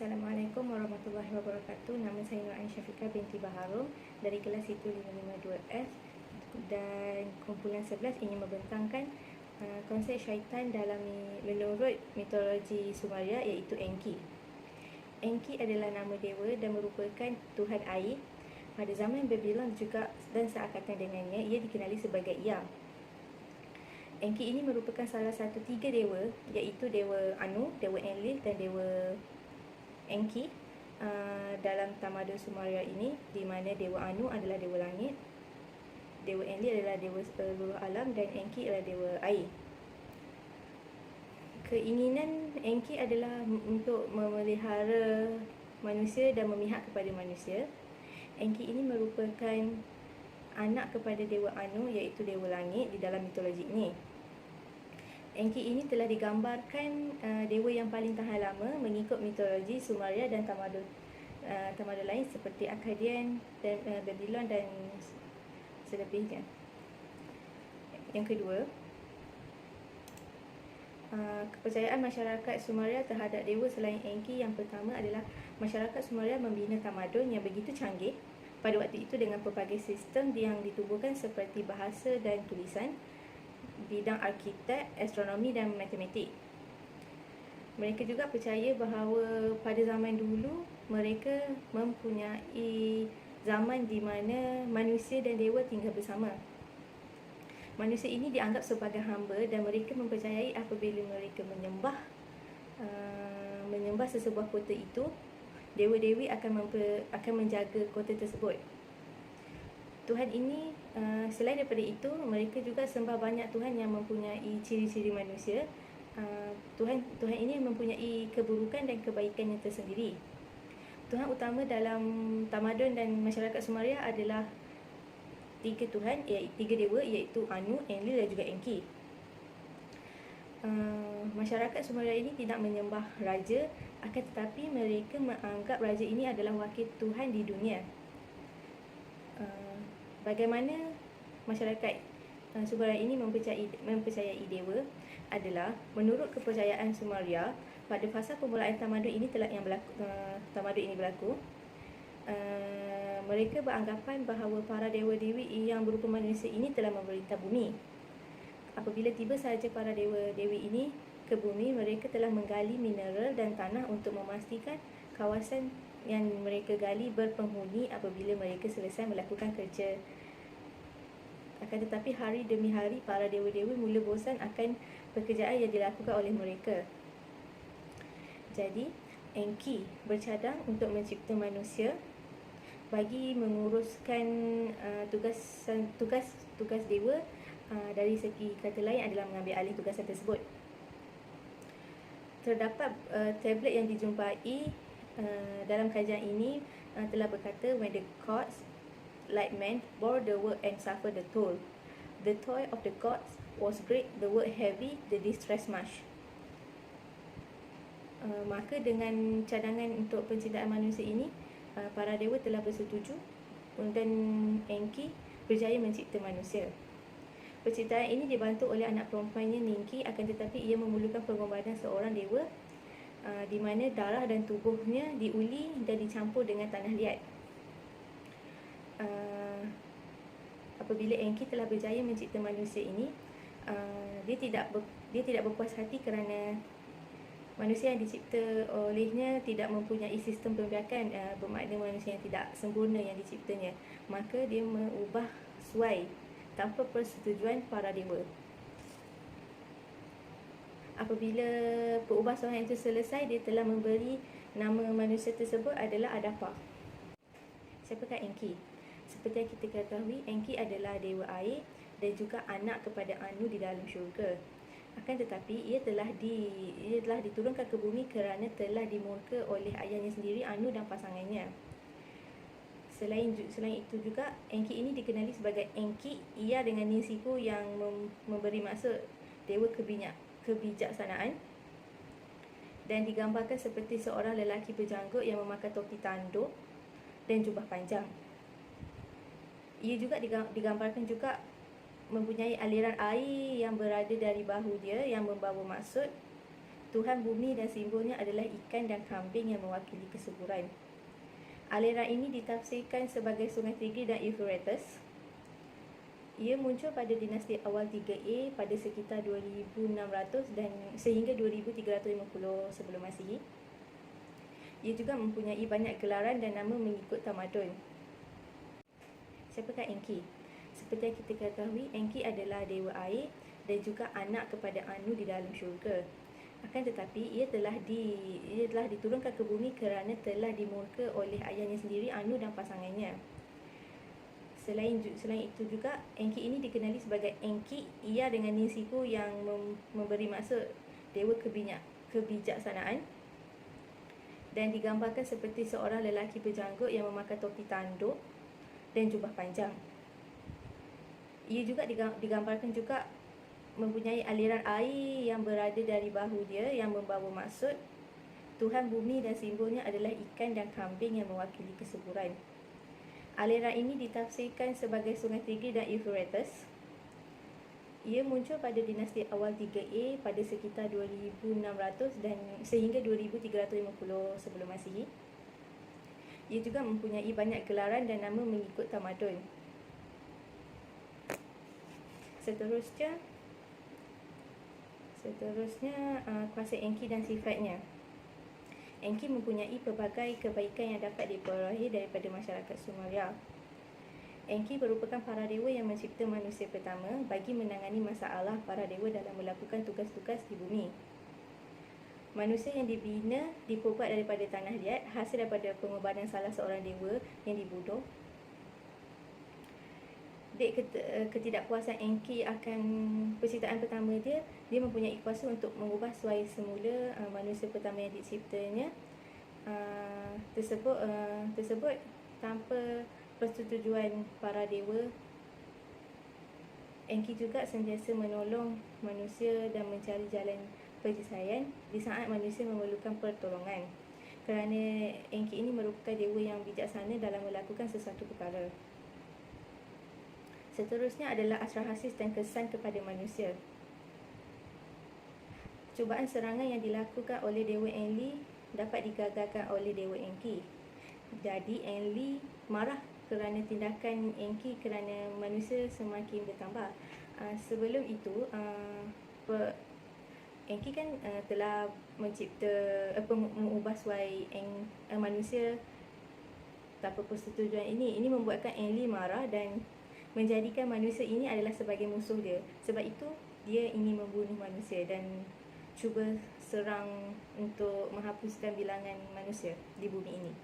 Assalamualaikum warahmatullahi wabarakatuh. Nama saya Nur Ain Syafiqah binti Baharum dari kelas 1552F, dan kumpulan 11 ingin membentangkan konsep syaitan dalam menurut mitologi Sumaria, iaitu Enki. Enki adalah nama dewa dan merupakan tuhan air. Pada zaman Babylon juga dan seangkatan dengannya, ia dikenali sebagai Ea. Enki ini merupakan salah satu 3 dewa, iaitu Dewa Anu, Dewa Enlil dan Dewa Enki dalam tamadun Sumaria ini, di mana Dewa Anu adalah dewa langit, Dewa Enlil adalah dewa seluruh alam, dan Enki adalah dewa air. Keinginan Enki adalah untuk memelihara manusia dan memihak kepada manusia. Enki ini merupakan anak kepada Dewa Anu, iaitu dewa langit di dalam mitologi ini. Enki ini telah digambarkan dewa yang paling tahan lama mengikut mitologi Sumaria dan tamadun lain seperti Akkadian dan Babylon dan selebihnya. Yang kedua, kepercayaan masyarakat Sumaria terhadap dewa selain Enki. Yang pertama adalah masyarakat Sumaria membina tamadun yang begitu canggih pada waktu itu dengan pelbagai sistem yang ditubuhkan seperti bahasa dan tulisan, bidang arkitek, astronomi dan matematik. Mereka juga percaya bahawa pada zaman dulu mereka mempunyai zaman di mana manusia dan dewa tinggal bersama. Manusia ini dianggap sebagai hamba dan mereka mempercayai apabila mereka menyembah sesebuah kota itu, dewa-dewi akan menjaga kota tersebut. Tuhan ini, selain daripada itu, mereka juga sembah banyak Tuhan yang mempunyai ciri-ciri manusia. Tuhan ini mempunyai keburukan dan kebaikan yang tersendiri. Tuhan utama dalam tamadun dan masyarakat Sumaria adalah 3 Tuhan, iaitu 3 dewa, iaitu Anu, Enlil dan juga Enki. Masyarakat Sumaria ini tidak menyembah raja, akan tetapi mereka menganggap raja ini adalah wakil Tuhan di dunia. Bagaimana masyarakat Sumaria ini mempercayai dewa adalah menurut kepercayaan Sumaria, pada fasa permulaan tamadun ini berlaku, mereka beranggapan bahawa para dewa-dewi yang berupa manusia ini telah memerintah bumi. Apabila tiba sahaja para dewa-dewi ini ke bumi, mereka telah menggali mineral dan tanah untuk memastikan kawasan yang mereka gali berpenghuni apabila mereka selesai melakukan kerja. Akan tetapi hari demi hari para dewa-dewi mula bosan akan pekerjaan yang dilakukan oleh mereka. Jadi Enki bercadang untuk mencipta manusia bagi menguruskan tugas dewa. Dari segi kata lain adalah mengambil alih tugasan tersebut. Terdapat tablet yang dijumpai dalam kajian ini telah berkata, when the gods like men bore the work and suffer the toll, the toil of the gods was great, the work heavy, the distress much. Maka dengan cadangan untuk penciptaan manusia ini, para dewa telah bersetuju dan Enki berjaya mencipta manusia. Penciptaan ini dibantu oleh anak perempuannya Ninki, akan tetapi ia memerlukan pengorbanan seorang dewa, di mana darah dan tubuhnya diuli dan dicampur dengan tanah liat. Apabila Enki telah berjaya mencipta manusia ini, dia tidak berpuas hati kerana manusia yang dicipta olehnya tidak mempunyai sistem pembiakan, bermakna manusia yang tidak sempurna yang diciptanya. Maka dia mengubah suai tanpa persetujuan para dewa. Apabila perubahsuaian itu selesai, dia telah memberi nama manusia tersebut adalah Adapa. Siapakah Enki? Seperti yang kita ketahui, Enki adalah dewa air dan juga anak kepada Anu di dalam syurga. Akan tetapi ia telah diturunkan ke bumi kerana telah dimurka oleh ayahnya sendiri, Anu dan pasangannya. Selain itu juga, Enki ini dikenali sebagai Enki Ea dengan Ninsiku yang memberi maksud dewa kebijaksanaan, dan digambarkan seperti seorang lelaki berjanggut yang memakai topi tanduk dan jubah panjang. Ia juga digambarkan juga mempunyai aliran air yang berada dari bahu dia yang membawa maksud Tuhan bumi dan simbolnya adalah ikan dan kambing yang mewakili kesuburan. Aliran ini ditafsirkan sebagai Sungai Tigris dan Euphrates. Ia muncul pada dinasti awal 3A pada sekitar 2600 dan sehingga 2350 sebelum Masihi. Ia juga mempunyai banyak gelaran dan nama mengikut tamadun. Siapakah Enki? Seperti yang kita ketahui, Enki adalah dewa air dan juga anak kepada Anu di dalam syurga. Akan tetapi ia telah diturunkan ke bumi kerana telah dimurka oleh ayahnya sendiri, Anu dan pasangannya. Selain itu juga, Enki ini dikenali sebagai Enki, ia dengan Ninsiku yang memberi maksud dewa kebijaksanaan, dan digambarkan seperti seorang lelaki berjanggut yang memakai topi tanduk dan jubah panjang. Ia juga digambarkan juga mempunyai aliran air yang berada dari bahu dia yang membawa maksud Tuhan bumi dan simbolnya adalah ikan dan kambing yang mewakili kesuburan. Aliran ini ditafsirkan sebagai Sungai Tigris dan Euphrates. Ia muncul pada dinasti awal 3A pada sekitar 2600 dan sehingga 2350 sebelum Masihi. Ia juga mempunyai banyak gelaran dan nama mengikut tamadun. Seterusnya kuasa Enki dan sifatnya. Enki mempunyai pelbagai kebaikan yang dapat diperolehi daripada masyarakat Sumeria. Enki merupakan para dewa yang mencipta manusia pertama bagi menangani masalah para dewa dalam melakukan tugas-tugas di bumi. Manusia yang dibina dibuat daripada tanah liat hasil daripada pengorbanan salah seorang dewa yang dibunuh. Ketidakpuasan Enki akan penciptaan pertama dia mempunyai kuasa untuk mengubah suai semula manusia pertama yang diciptanya tersebut tanpa persetujuan para dewa. Enki juga sentiasa menolong manusia dan mencari jalan penyelesaian di saat manusia memerlukan pertolongan, kerana Enki ini merupakan dewa yang bijaksana dalam melakukan sesuatu perkara. Seterusnya adalah Atrahasis dan kesan kepada manusia. Cubaan serangan yang dilakukan oleh Dewa Enlil dapat digagalkan oleh Dewa Enki. Jadi Enlil marah kerana tindakan Enki kerana manusia semakin bertambah. Sebelum itu Enki kan telah mengubah suai manusia tanpa persetujuan ini. Ini membuatkan Enlil marah dan menjadikan manusia ini adalah sebagai musuh dia. Sebab itu dia ingin membunuh manusia dan cuba serang untuk menghapuskan bilangan manusia di bumi ini.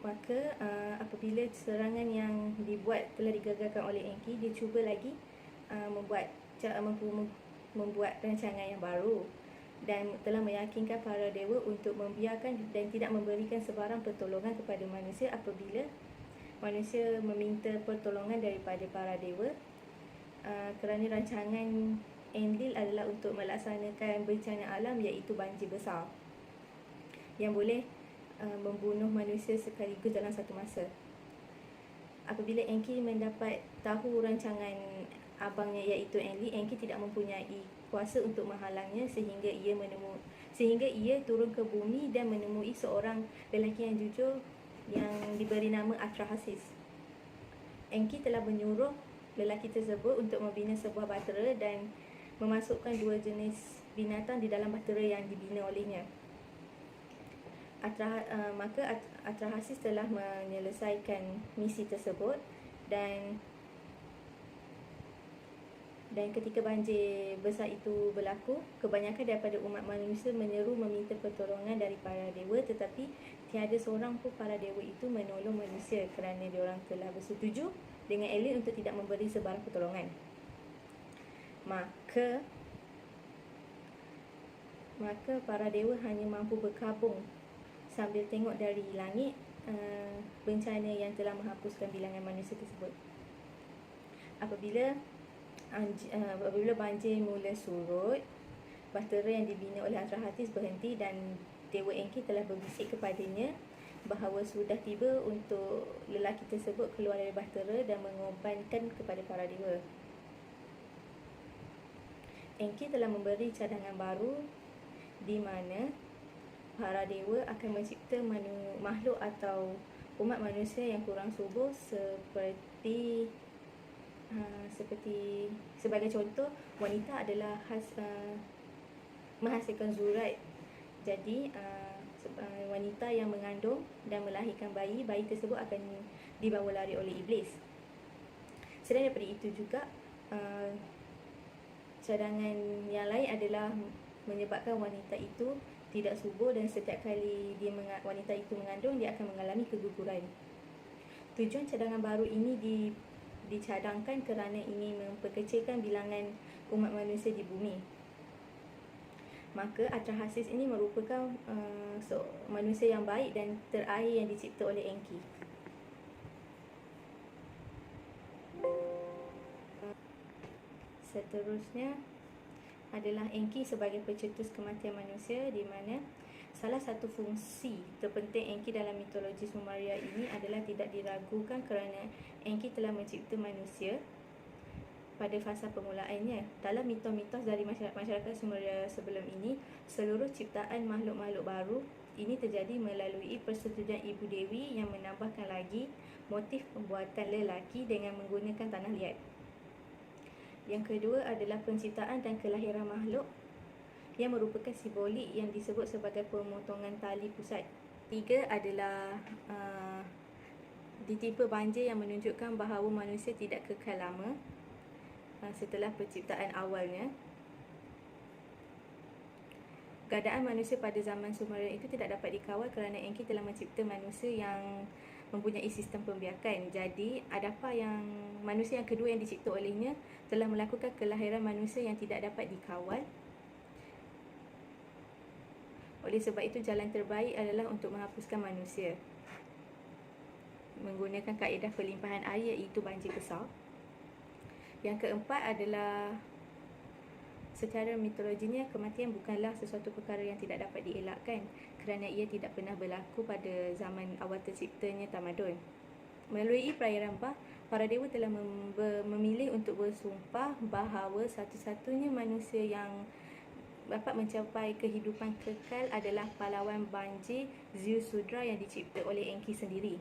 Maka apabila serangan yang telah digagalkan oleh Enki, dia cuba lagi membuat rancangan yang baru dan telah meyakinkan para dewa untuk membiarkan dan tidak memberikan sebarang pertolongan kepada manusia apabila manusia meminta pertolongan daripada para dewa, kerana rancangan Enlil adalah untuk melaksanakan bencana alam, iaitu banjir besar yang boleh membunuh manusia sekaligus dalam satu masa. Apabila Enki mendapat tahu rancangan abangnya iaitu Enlil, Enki tidak mempunyai kuasa untuk menghalangnya sehingga ia turun ke bumi dan menemui seorang lelaki yang jujur yang diberi nama Atrahasis. Enki telah menyuruh lelaki tersebut untuk membina sebuah bahtera dan memasukkan dua jenis binatang di dalam bahtera yang dibina olehnya. Maka Atrahasis telah menyelesaikan misi tersebut dan ketika banjir besar itu berlaku, kebanyakan daripada umat manusia menyeru meminta pertolongan dari para dewa, tetapi tiada seorang pun para dewa itu menolong manusia kerana diorang telah bersetuju dengan Enlil untuk tidak memberi sebarang pertolongan. Maka para dewa hanya mampu berkabung sambil tengok dari langit bencana yang telah menghapuskan bilangan manusia tersebut. Apabila banjir mula surut, bahtera yang dibina oleh Atrahasis berhenti dan Dewa Enki telah berbisik kepadanya bahawa sudah tiba untuk lelaki tersebut keluar dari bahtera dan mengorbankan kepada para dewa. Enki telah memberi cadangan baru di mana para dewa akan mencipta makhluk atau umat manusia yang kurang subur seperti sebagai contoh, wanita adalah menghasilkan zurat. Jadi wanita yang mengandung dan melahirkan bayi tersebut akan dibawa lari oleh iblis. Selain daripada itu juga, cadangan yang lain adalah menyebabkan wanita itu tidak subur, dan setiap kali wanita itu mengandung, dia akan mengalami keguguran. Tujuan cadangan baru ini dicadangkan kerana ingin memperkecilkan bilangan umat manusia di bumi. Maka Atrahasis ini merupakan manusia yang baik dan terakhir yang dicipta oleh Enki. Seterusnya adalah Enki sebagai pencetus kematian manusia, di mana salah satu fungsi terpenting Enki dalam mitologi Sumeria ini adalah tidak diragukan kerana Enki telah mencipta manusia pada fasa permulaannya. Dalam mitos-mitos dari masyarakat Sumeria sebelum ini, seluruh ciptaan makhluk-makhluk baru ini terjadi melalui persetujuan Ibu Dewi yang menambahkan lagi motif pembuatan lelaki dengan menggunakan tanah liat. Yang kedua adalah penciptaan dan kelahiran makhluk yang merupakan simbolik yang disebut sebagai pemotongan tali pusat. Tiga adalah ditimpa banjir yang menunjukkan bahawa manusia tidak kekal lama setelah penciptaan awalnya. Keadaan manusia pada zaman Sumeria itu tidak dapat dikawal kerana Enki telah mencipta manusia yang mempunyai sistem pembiakan. Jadi manusia yang kedua yang dicipta olehnya telah melakukan kelahiran manusia yang tidak dapat dikawal. Oleh sebab itu, jalan terbaik adalah untuk menghapuskan manusia menggunakan kaedah pelimpahan air, iaitu banjir besar. Yang keempat adalah, secara mitologinya, kematian bukanlah sesuatu perkara yang tidak dapat dielakkan kerana ia tidak pernah berlaku pada zaman awal terciptanya tamadun. Melalui perairan Bah, para dewa telah memilih untuk bersumpah bahawa satu-satunya manusia yang dapat mencapai kehidupan kekal adalah pahlawan banjir Zeus Sudra yang dicipta oleh Enki sendiri.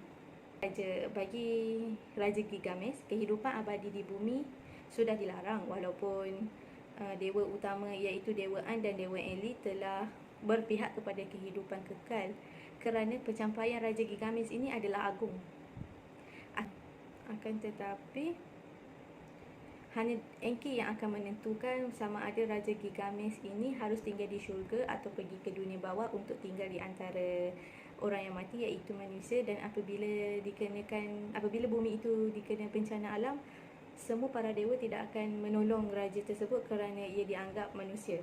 Bagi Raja Gilgamesh, kehidupan abadi di bumi sudah dilarang, walaupun dewa utama iaitu Dewa An dan Dewa Enlil telah berpihak kepada kehidupan kekal kerana pencapaian Raja Gilgamesh ini adalah agung. Akan tetapi, hanya Enki yang akan menentukan sama ada Raja Gilgamesh ini harus tinggal di syurga atau pergi ke dunia bawah untuk tinggal di antara orang yang mati, iaitu manusia. Dan apabila bumi itu dikena bencana alam, semua para dewa tidak akan menolong raja tersebut kerana ia dianggap manusia.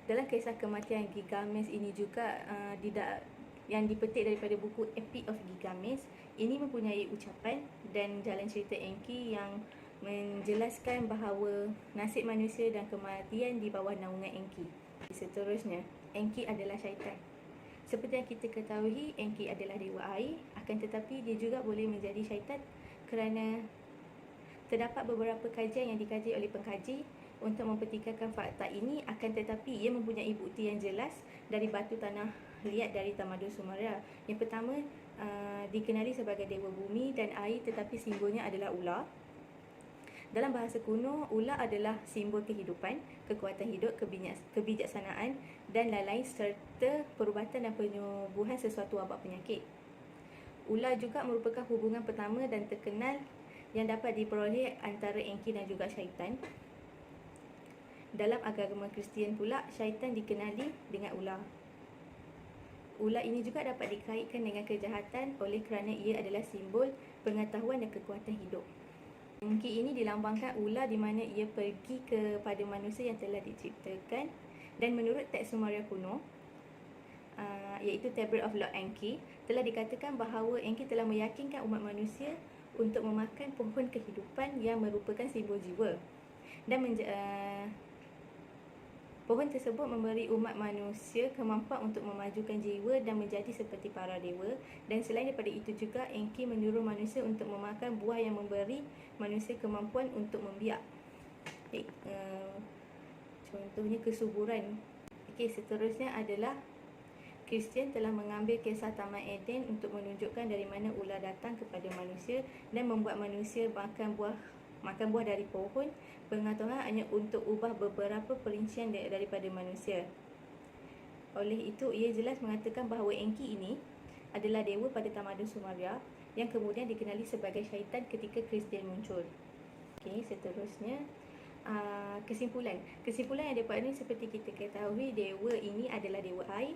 Dalam kisah kematian Gilgamesh ini juga yang dipetik daripada buku Epic of Gilgamesh, ini mempunyai ucapan dan jalan cerita Enki yang menjelaskan bahawa nasib manusia dan kematian di bawah naungan Enki. Seterusnya, Enki adalah syaitan. Seperti yang kita ketahui, Enki adalah dewa air, akan tetapi dia juga boleh menjadi syaitan kerana terdapat beberapa kajian yang dikaji oleh pengkaji untuk mempertikaikan fakta ini, akan tetapi ia mempunyai bukti yang jelas dari batu tanah liat dari tamadun Sumeria. Yang pertama, dikenali sebagai dewa bumi dan air, tetapi simbolnya adalah ular. Dalam bahasa kuno, ular adalah simbol kehidupan, kekuatan hidup, kebijaksanaan dan lain-lain, serta perubatan dan penyembuhan sesuatu wabak penyakit. Ular juga merupakan hubungan pertama dan terkenal yang dapat diperoleh antara Enki dan juga syaitan. Dalam agama Kristian pula, syaitan dikenali dengan ular. Ular ini juga dapat dikaitkan dengan kejahatan oleh kerana ia adalah simbol pengetahuan dan kekuatan hidup. Enki ini dilambangkan ular di mana ia pergi kepada manusia yang telah diciptakan, dan menurut teks Sumeria kuno, iaitu Tablet of Lord Enki, telah dikatakan bahawa Enki telah meyakinkan umat manusia untuk memakan pohon kehidupan yang merupakan simbol jiwa, dan pohon tersebut memberi umat manusia kemampuan untuk memajukan jiwa dan menjadi seperti para dewa. Dan selain daripada itu juga, Enki menyuruh manusia untuk memakan buah yang memberi manusia kemampuan untuk membiak. contohnya kesuburan. Okey, seterusnya adalah Kristian telah mengambil kisah Taman Eden untuk menunjukkan dari mana ular datang kepada manusia dan membuat manusia makan buah dari pohon. Pengetahuan hanya untuk ubah beberapa perincian daripada manusia. Oleh itu, ia jelas mengatakan bahawa Enki ini adalah dewa pada tamadun Sumeria yang kemudian dikenali sebagai syaitan ketika Kristian muncul. Okey, seterusnya kesimpulan yang dapat ini seperti kita ketahui, dewa ini adalah dewa air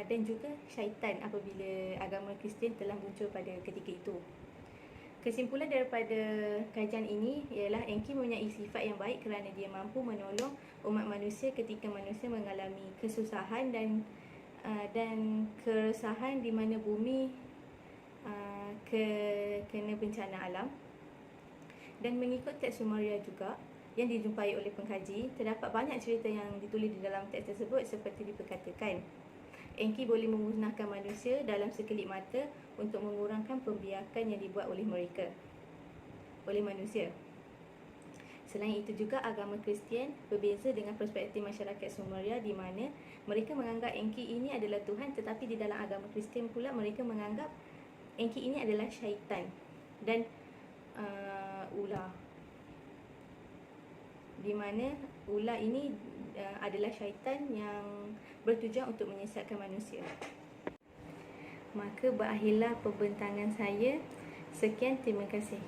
dan juga syaitan apabila agama Kristian telah muncul pada ketika itu. Kesimpulan daripada kajian ini ialah Enki mempunyai sifat yang baik kerana dia mampu menolong umat manusia ketika manusia mengalami kesusahan dan keresahan di mana bumi kena bencana alam. Dan mengikut teks Sumeria juga yang dijumpai oleh pengkaji, terdapat banyak cerita yang ditulis di dalam teks tersebut seperti diperkatakan Enki boleh memusnahkan manusia dalam sekelip mata untuk mengurangkan pembiakan yang dibuat oleh manusia. Selain itu juga agama Kristian berbeza dengan perspektif masyarakat Sumeria di mana mereka menganggap Enki ini adalah Tuhan, tetapi di dalam agama Kristian pula mereka menganggap Enki ini adalah syaitan dan ular, di mana ular ini adalah syaitan yang bertujuan untuk menyesatkan manusia. Maka berakhirlah pembentangan saya. Sekian, terima kasih.